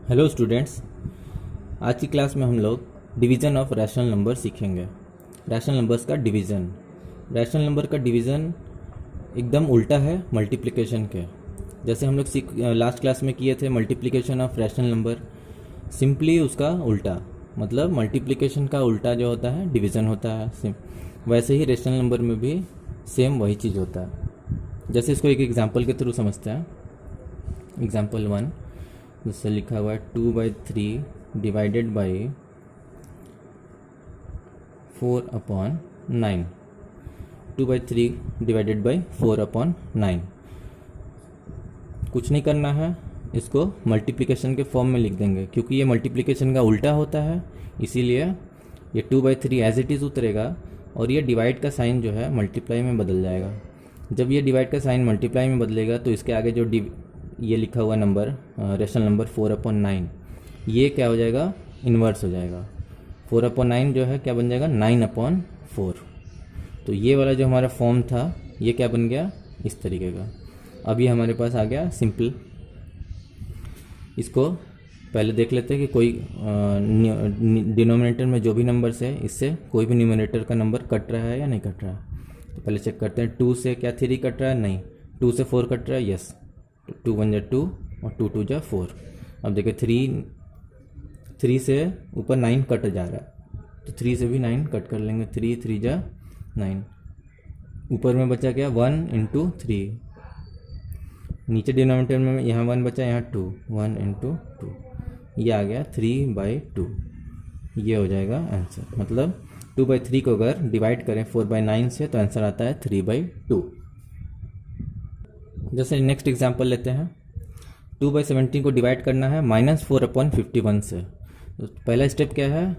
Hello students, आज की class में हम लोग डिवीज़न ऑफ रैशनल नंबर सीखेंगे। रैशनल नंबर्स का डिवीज़न। रैशनल नंबर का डिवीज़न एकदम उल्टा है मल्टीप्लिकेशन के। जैसे हम लोग लास्ट क्लास में किए थे multiplication of rational number, simply उसका उल्टा, मतलब मल्टीप्लिकेशन का उल्टा जो होता है डिवीज़न होता है। वैसे ही रैशनल नंबर में भी सेम वही चीज़ होता है। जैसे इसको एक एग्जांपल के थ्रू समझते हैं। एग्जांपल 1 जिससे लिखा हुआ है 2/3 डिवाइडेड बाई 4/9। 2/3 divided by 4/9। कुछ नहीं करना है, इसको मल्टीप्लिकेशन के फॉर्म में लिख देंगे। क्योंकि ये मल्टीप्लिकेशन का उल्टा होता है, इसीलिए ये 2/3 एज इट इज़ उतरेगा और ये डिवाइड का साइन जो है मल्टीप्लाई में बदल जाएगा। जब ये डिवाइड का साइन मल्टीप्लाई में बदलेगा तो इसके आगे जो ये लिखा हुआ नंबर रैशनल नंबर 4/9, ये क्या हो जाएगा, इन्वर्स हो जाएगा। 4/9 जो है क्या बन जाएगा, 9/4। तो ये वाला जो हमारा फॉर्म था ये क्या बन गया, इस तरीके का। अब ये हमारे पास आ गया सिंपल। इसको पहले देख लेते हैं कि कोई डिनोमिनेटर में जो भी नंबर्स है इससे कोई भी न्यूमरेटर का नंबर कट रहा है या नहीं कट रहा है। तो पहले चेक करते हैं। 2 से क्या 3 कट रहा है, नहीं। 2 से 4 कट रहा है, यस। 2 1 जा 2 और 2 2 जा 4। अब देखिए 3 से ऊपर 9 कट जा रहा है, तो 3 से भी 9 कट कर लेंगे। 3 3 जा 9। ऊपर में बचा क्या, 1 × 3। नीचे डिनोमिनेटर में यहाँ 1 बचा, यहाँ 2, 1 × 2। ये आ गया 3/2। ये हो जाएगा आंसर। मतलब 2/3 को अगर डिवाइड करें 4/9 से तो आंसर आता है 3/2। जैसे नेक्स्ट एग्जांपल लेते हैं। 2/17 को डिवाइड करना है -4/51 से। तो पहला स्टेप क्या है,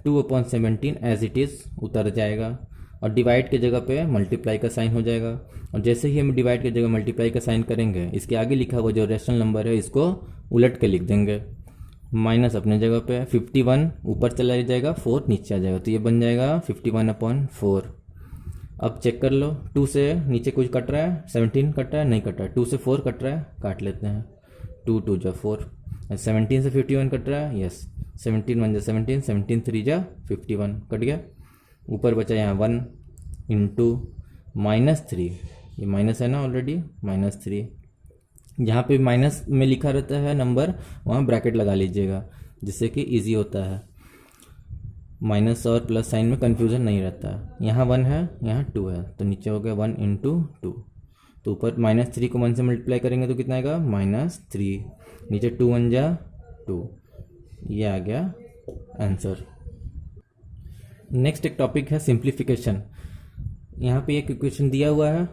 2/17 एज इट इज़ उतर जाएगा और डिवाइड के जगह पे मल्टीप्लाई का साइन हो जाएगा। और जैसे ही हम डिवाइड की जगह मल्टीप्लाई का साइन करेंगे, इसके आगे लिखा हुआ जो रैशनल नंबर है इसको उलट के लिख देंगे। माइनस अपने जगह पे, 51 ऊपर चला जाएगा, 4 नीचे आ जाएगा, तो ये बन जाएगा 51/4। अब चेक कर लो, 2 से नीचे कुछ कट रहा है, 17 कट रहा है, नहीं कट रहा है। 2 से 4 कट रहा है, काट लेते हैं। 2 2 जा 4। 17 से 51 कट रहा है, यस। 17 1 जा 17, 17 3 जा 51, कट गया। ऊपर बचा यहाँ 1 × -3। ये माइनस है ना ऑलरेडी, -3। जहाँ पे माइनस में लिखा रहता है नंबर, वहाँ ब्रैकेट लगा लीजिएगा, जिससे कि ईजी होता है। माइनस और प्लस साइन में कन्फ्यूज़न नहीं रहता है। यहाँ 1 है, यहाँ 2 है, तो नीचे हो गया 1 × 2। तो ऊपर -3 को 1 से मल्टीप्लाई करेंगे तो कितना आएगा, -3। नीचे 2 1 जा 2। ये आ गया आंसर। नेक्स्ट एक टॉपिक है सिंप्लीफिकेशन। यहाँ पे एक इक्वेशन दिया हुआ है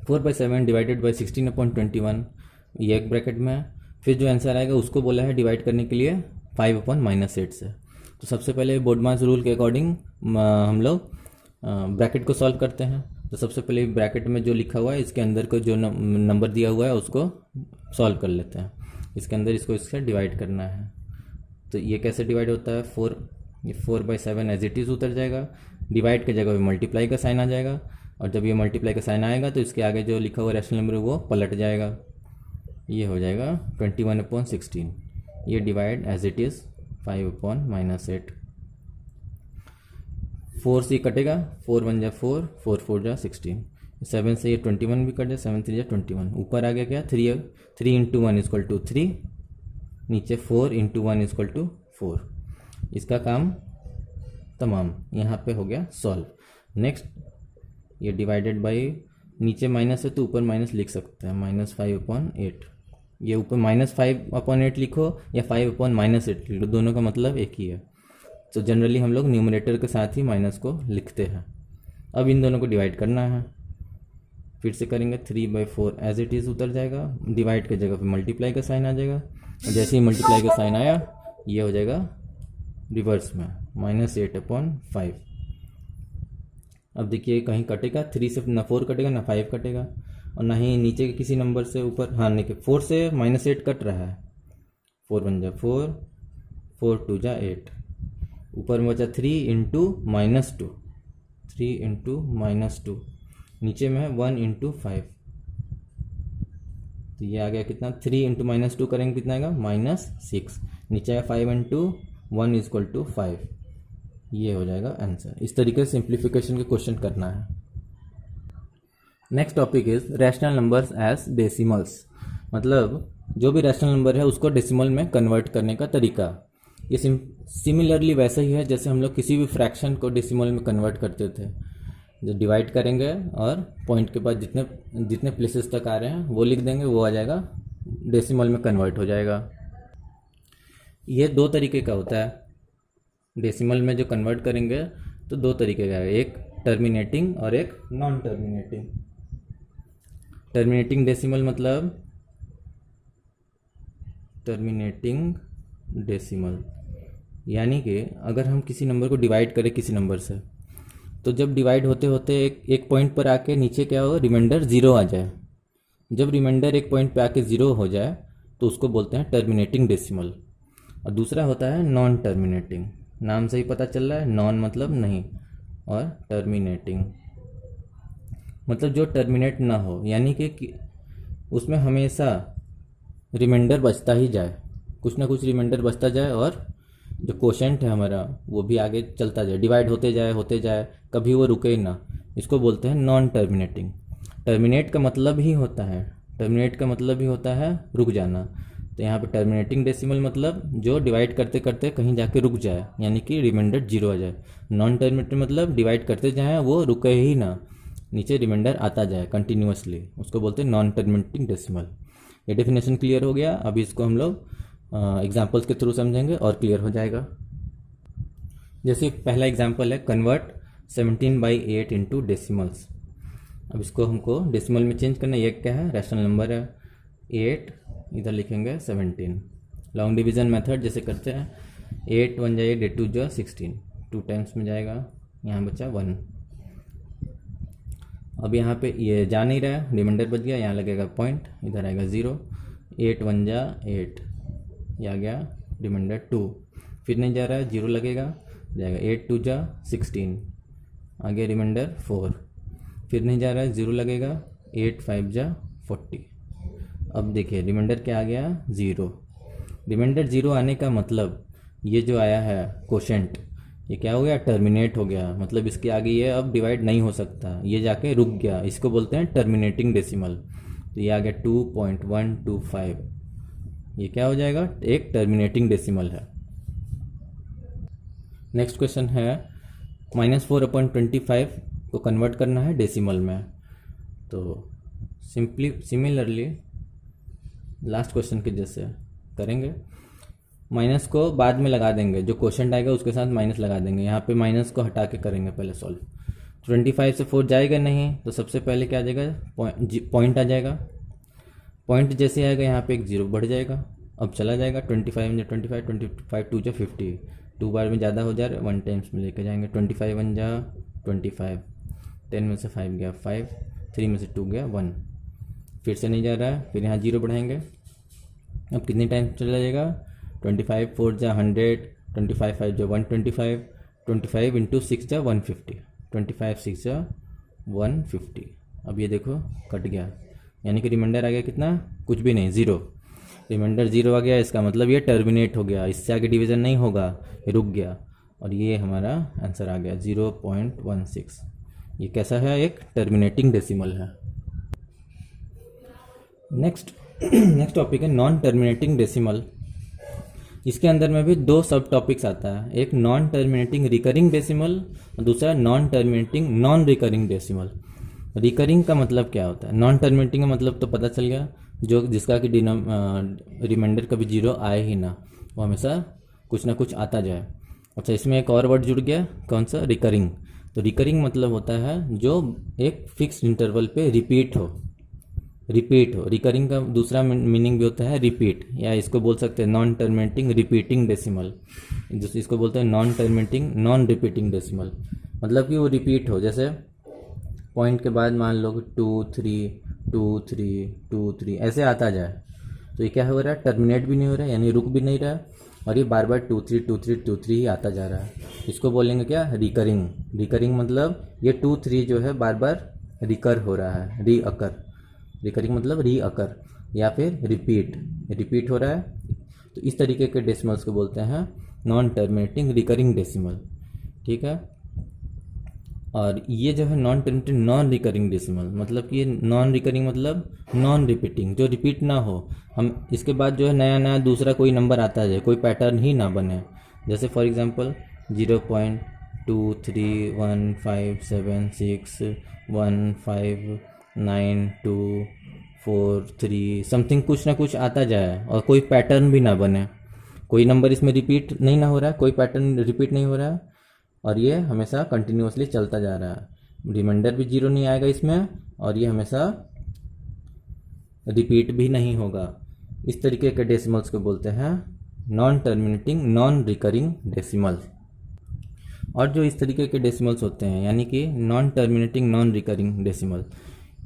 4/7 डिवाइडेड बाई 16/21, ये एक ब्रैकेट में है। फिर जो आंसर आएगा उसको बोला है डिवाइड करने के लिए 5/-8 से। तो सबसे पहले बोर्डमास रूल के अकॉर्डिंग हम लोग ब्रैकेट को सॉल्व करते हैं। तो सबसे पहले ब्रैकेट में जो लिखा हुआ है इसके अंदर को जो नंबर दिया हुआ है उसको सॉल्व कर लेते हैं। इसके अंदर इसको इससे डिवाइड करना है। तो ये कैसे डिवाइड होता है, 4/7 एज इट इज़ उतर जाएगा। डिवाइड की जगह पे मल्टीप्लाई का साइन आ जाएगा, और जब ये मल्टीप्लाई का साइन आएगा तो इसके आगे जो लिखा हुआ रैशनल नंबर वो पलट जाएगा। ये हो जाएगा 21/16। ये डिवाइड एज इट इज़ 5/-8। 4 से कटेगा, 4 1 जा 4, 4 4 जा 16। 7 से ये 21 भी कट जाए, 7 3 जा 21। ऊपर आ गया क्या, 3 × 1 = 3। नीचे 4 × 1 = 4। इसका काम तमाम यहाँ पे हो गया सॉल्व। नेक्स्ट, ये डिवाइडेड बाई, नीचे माइनस है तो ऊपर माइनस लिख सकते हैं, -5/8। ये ऊपर -5/8 लिखो या 5/-8 लिखो, दोनों का मतलब एक ही है। तो जनरली हम लोग न्यूमरेटर के साथ ही माइनस को लिखते हैं। अब इन दोनों को डिवाइड करना है। फिर से करेंगे, 3/4 एज इट इज़ उतर जाएगा। डिवाइड की जगह पे मल्टीप्लाई का साइन आ जाएगा, और जैसे ही मल्टीप्लाई का साइन आया ये हो जाएगा रिवर्स में, -8/5। अब देखिए कहीं कटेगा, 3 से ना 4 कटेगा ना 5 कटेगा, और ना ही नीचे के किसी नंबर से ऊपर, हाँ नहीं, 4 से -8 कट रहा है। 4 1 जा 4, 4 2 जा 8। ऊपर में बचा 3 × -2, 3 × -2। नीचे में है 1 × 5, तो ये आ गया कितना, 3 इंटू -2 करेंगे कितना आएगा, -6। नीचे आएगा 5 इंटू 1 इक्वल टू 5। ये हो जाएगा आंसर। इस तरीके से सिंप्लीफिकेशन के क्वेश्चन करना है। Next topic is rational numbers as decimals, मतलब जो भी रैशनल नंबर है उसको डेसिमल में कन्वर्ट करने का तरीका। ये सिमिलरली वैसा ही है जैसे हम लोग किसी भी फ्रैक्शन को डेसिमल में कन्वर्ट करते थे। जो डिवाइड करेंगे और पॉइंट के बाद जितने जितने प्लेसेस तक आ रहे हैं वो लिख देंगे, वो आ जाएगा डेसिमल में कन्वर्ट हो जाएगा। ये दो तरीके का होता है। डेसिमल में जो कन्वर्ट करेंगे तो दो तरीके का है, एक टर्मिनेटिंग और एक नॉन टर्मिनेटिंग। टर्मिनेटिंग डेसिमल मतलब टर्मिनेटिंग डेसिमल यानी कि अगर हम किसी नंबर को डिवाइड करें किसी नंबर से, तो जब डिवाइड होते होते एक पॉइंट पर आके नीचे क्या हो, रिमाइंडर 0 आ जाए। जब रिमाइंडर एक पॉइंट पे आके 0 हो जाए तो उसको बोलते हैं टर्मिनेटिंग डेसिमल। और दूसरा होता है नॉन टर्मिनेटिंग। नाम से ही पता चल रहा है, नॉन मतलब नहीं और टर्मिनेटिंग मतलब जो टर्मिनेट ना हो, यानी कि उसमें हमेशा रिमाइंडर बचता ही जाए, कुछ ना कुछ रिमाइंडर बचता जाए और जो कोशेंट है हमारा वो भी आगे चलता जाए, डिवाइड होते जाए, कभी वो रुके ही ना। इसको बोलते हैं नॉन टर्मिनेटिंग। टर्मिनेट का मतलब ही होता है रुक जाना। तो यहाँ पे टर्मिनेटिंग डेसिमल मतलब जो डिवाइड करते करते कहीं जाके रुक जाए, यानी कि रिमाइंडर 0 आ जाए। नॉन टर्मिनेटिंग मतलब डिवाइड करते जाएँ वो रुके ही ना, नीचे रिमाइंडर आता जाए कंटिन्यूसली, उसको बोलते हैं नॉन टर्मिनेटिंग डेसिमल। ये डेफिनेशन क्लियर हो गया। अभी इसको हम लोग एग्जाम्पल्स के थ्रू समझेंगे और क्लियर हो जाएगा। जैसे पहला एग्जाम्पल है कन्वर्ट 17/8 इंटू डेसिमल्स। अब इसको हमको डेसिमल में चेंज करना है। ये क्या है, रैशनल नंबर है 8, इधर लिखेंगे 17। लॉन्ग डिवीज़न मेथड जैसे करते हैं, 8 1 जाए 8 2 जा 16, 2 टाइम्स में जाएगा, यहाँ बचा 1। अब यहाँ पे ये जा नहीं रहा है, रिमाइंडर बच गया, यहाँ लगेगा पॉइंट, इधर आएगा 0। 8 1 जा 8, ये आ गया रिमाइंडर 2। फिर नहीं जा रहा है, 0 लगेगा, जाएगा 8 2 जा 16, आगे रिमाइंडर 4। फिर नहीं जा रहा है, 0 लगेगा, 8 5 जा 40। अब देखिए रिमाइंडर क्या आ गया, 0। रिमाइंडर 0 आने का मतलब ये जो आया है कोशेंट, ये क्या हो गया, टर्मिनेट हो गया। मतलब इसके आगे ये अब डिवाइड नहीं हो सकता, ये जाके रुक गया। इसको बोलते हैं टर्मिनेटिंग डेसिमल। तो ये आ गया 2.125। ये क्या हो जाएगा, एक टर्मिनेटिंग डेसिमल है। नेक्स्ट क्वेश्चन है -4/25 को कन्वर्ट करना है डेसिमल में। तो सिमिलरली लास्ट क्वेश्चन के जैसे करेंगे। माइनस को बाद में लगा देंगे, जो क्वेश्चन आएगा उसके साथ माइनस लगा देंगे। यहाँ पे माइनस को हटा के करेंगे पहले सॉल्व। 25 से 4 जाएगा नहीं, तो सबसे पहले क्या आ जाएगा, पॉइंट आ जाएगा। पॉइंट जैसे आएगा यहाँ पे एक 0 बढ़ जाएगा, अब चला जाएगा 25 में 25, 25 2 जा 50, 2 बार में ज़्यादा हो जा रहा है, 1 टाइम्स में लेके जाएंगे। 25 1 जा 25, 10 में से 5 गया 5, 3 में से 2 गया 1। फिर से नहीं जा रहा है, फिर यहाँ 0 बढ़ाएंगे। अब कितने टाइम चला जाएगा, 25 4 जा 100, 25 5 जा 125, 25 इंटू 6 जा 150, 25 6 जा 150। अब ये देखो कट गया, यानी कि रिमाइंडर आ गया कितना, कुछ भी नहीं, 0। रिमाइंडर 0 आ गया, इसका मतलब ये टर्मिनेट हो गया, इससे आगे डिवीज़न नहीं होगा, ये रुक गया। और ये हमारा आंसर आ गया 0.16। ये कैसा है, एक टर्मिनेटिंग डेसिमल है। नेक्स्ट टॉपिक है नॉन टर्मिनेटिंग डेसिमल। इसके अंदर में भी 2 सब टॉपिक्स आता है, एक नॉन टर्मिनेटिंग रिकरिंग डेसिमल और दूसरा non terminating non recurring decimal. Recurring का मतलब क्या होता है, नॉन टर्मिनेटिंग का मतलब तो पता चल गया, जो जिसका कि रिमाइंडर कभी 0 आए ही ना, वो हमेशा कुछ ना कुछ आता जाए। अच्छा, इसमें एक और वर्ड जुड़ गया, कौन सा, रिकरिंग। तो रिकरिंग मतलब होता है जो एक फिक्स इंटरवल पे रिपीट हो। रिकरिंग का दूसरा मीनिंग भी होता है रिपीट, या इसको बोल सकते हैं नॉन टर्मिनेटिंग रिपीटिंग डेसिमल। इसको बोलते हैं non terminating non repeating decimal, मतलब कि वो रिपीट हो। जैसे पॉइंट के बाद मान लो 2 3 2 3 2 3 ऐसे आता जाए, तो ये क्या हो रहा है, टर्मिनेट भी नहीं हो रहा है, यानी रुक भी नहीं रहा है, और ये बार बार 2 3 2 3 2 3 ही आता जा रहा है। इसको बोलेंगे क्या, रिकरिंग मतलब ये 2 3 जो है बार बार रिकर हो रहा है, रीअकर। रिकरिंग मतलब रीअकर। या फिर रिपीट हो रहा है, तो इस तरीके के डेसिमल्स को बोलते हैं नॉन टर्मिनेटिंग रिकरिंग डेसिमल। ठीक है। और ये जो है non terminating non recurring decimal, मतलब कि ये नॉन रिकरिंग मतलब नॉन रिपीटिंग, जो रिपीट ना हो, हम इसके बाद जो है नया नया दूसरा कोई नंबर आता जाए, कोई पैटर्न ही ना बने। जैसे फॉर एग्जांपल 0.23157162159243 समथिंग कुछ ना कुछ आता जाए और कोई पैटर्न भी ना बने, कोई नंबर इसमें रिपीट नहीं ना हो रहा है, कोई पैटर्न रिपीट नहीं हो रहा है, और ये हमेशा कंटिन्यूसली चलता जा रहा है। रिमाइंडर भी जीरो नहीं आएगा इसमें, और ये हमेशा रिपीट भी नहीं होगा। इस तरीके के डेसिमल्स को बोलते हैं non terminating non recurring decimal. और जो इस तरीके के डेसिमल्स होते हैं, यानी कि non terminating non recurring decimal,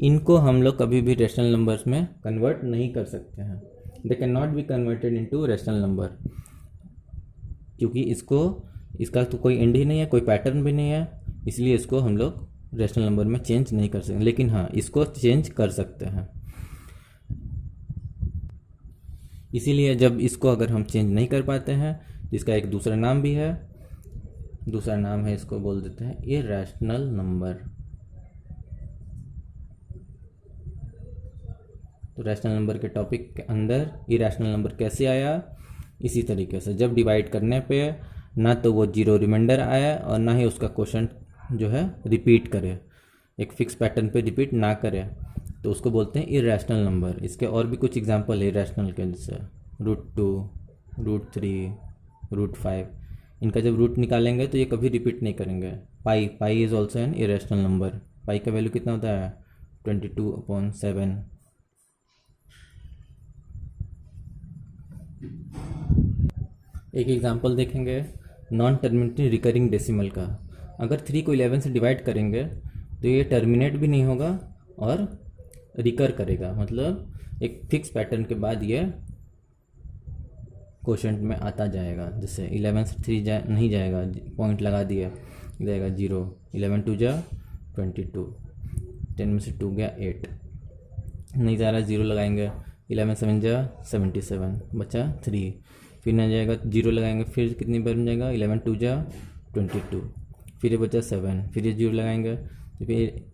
इनको हम लोग कभी भी रेशनल नंबर्स में कन्वर्ट नहीं कर सकते हैं। They can not be converted into rational number, क्योंकि इसका तो कोई एंड ही नहीं है, कोई पैटर्न भी नहीं है, इसलिए इसको हम लोग रेशनल नंबर में चेंज नहीं कर सकते। लेकिन हाँ, इसको चेंज कर सकते हैं। इसीलिए जब इसको अगर हम चेंज नहीं कर पाते हैं, तो इसका एक दूसरा नाम भी है, दूसरा नाम है, इसको बोल देते हैं इरैशनल नंबर। तो रैशनल नंबर के टॉपिक के अंदर इरैशनल नंबर कैसे आया, इसी तरीके से जब डिवाइड करने पे ना तो वो जीरो रिमाइंडर आया और ना ही उसका क्वेश्चन जो है रिपीट करे, एक फिक्स पैटर्न पे रिपीट ना करे, तो उसको बोलते हैं इरैशनल नंबर। इसके और भी कुछ एग्जांपल है इरैशनल के, जैसे √2, √3, √5। इनका जब रूट निकालेंगे तो ये कभी रिपीट नहीं करेंगे। Pi is also an irrational number. Pi का वैल्यू कितना होता है 22/7। एक एग्जांपल देखेंगे नॉन टर्मिनेटिंग रिकरिंग डेसिमल का। अगर 3 को 11 से डिवाइड करेंगे तो ये टर्मिनेट भी नहीं होगा और रिकर करेगा, मतलब एक फिक्स पैटर्न के बाद ये क्वोशंट में आता जाएगा। जैसे 11 से 3 नहीं जाएगा, पॉइंट लगा दिया, जाएगा 0, 11 2 जा 22, 10 में से 2 गया 8, नहीं जा रहा 0 लगाएंगे, 11 7 जा 77, बचा 3, फिर नहीं जाएगा 0 लगाएंगे, फिर कितनी बार बन जाएगा 11 2 जा 22, फिर ये बचा 7, फिर ये 0 लगाएंगे, तो फिर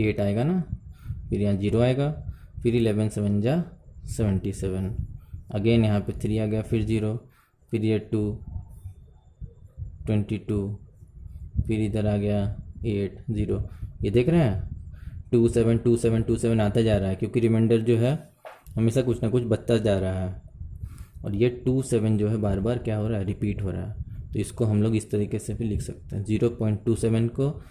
एट आएगा ना, फिर यहाँ 0 आएगा, फिर 11 7 जा 77, अगेन यहाँ पे 3 आ गया, फिर 0, फिर ये 2 22, फिर इधर आ गया 8 0। ये देख रहे हैं 2 7 2 7 2 7 आता जा रहा है, क्योंकि रिमाइंडर जो है हमेशा कुछ ना कुछ बढ़ता जा रहा है, और ये 2 7 जो है बार बार क्या हो रहा है, रिपीट हो रहा है। तो इसको हम लोग इस तरीके से भी लिख सकते हैं, 0.27 को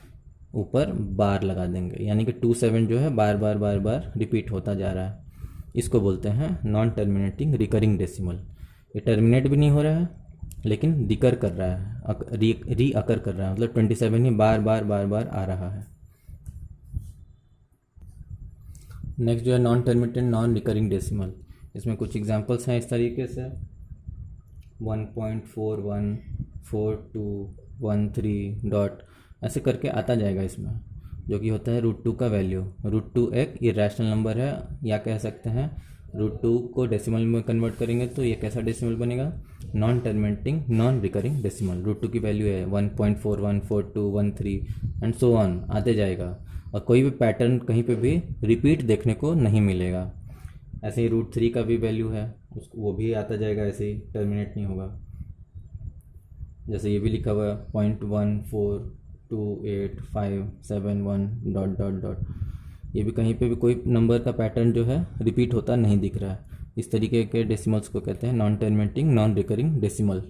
ऊपर बार लगा देंगे, यानी कि 2 7 जो है बार बार रिपीट होता जा रहा है। इसको बोलते हैं नॉन टर्मिनेटिंग रिकरिंग डेसिमल। ये टर्मिनेट भी नहीं हो रहा है, लेकिन रिकर कर रहा है, री अकर कर रहा है, मतलब 27 ही बार बार आ रहा है। नेक्स्ट जो है non terminating non recurring decimal. इसमें कुछ एग्जांपल्स हैं इस तरीके से 1.414213 डॉट ऐसे करके आता जाएगा इसमें, जो कि होता है √2 का वैल्यू। √2 एक इरैशनल नंबर है, या कह सकते हैं √2 को डेसिमल में कन्वर्ट करेंगे तो ये कैसा डेसिमल बनेगा, non terminating non recurring decimal. √2 की वैल्यू है 1.414213 एंड सो ऑन आते जाएगा, और कोई भी पैटर्न कहीं पे भी रिपीट देखने को नहीं मिलेगा। ऐसे ही √3 का भी वैल्यू है, उसको वो भी आता जाएगा, ऐसे ही टर्मिनेट नहीं होगा। जैसे ये भी लिखा हुआ है 0.1428571 डॉट डॉट डॉट, ये भी कहीं पे भी कोई नंबर का पैटर्न जो है रिपीट होता नहीं दिख रहा है। इस तरीके के डेसिमल्स को कहते हैं non terminating non recurring decimal.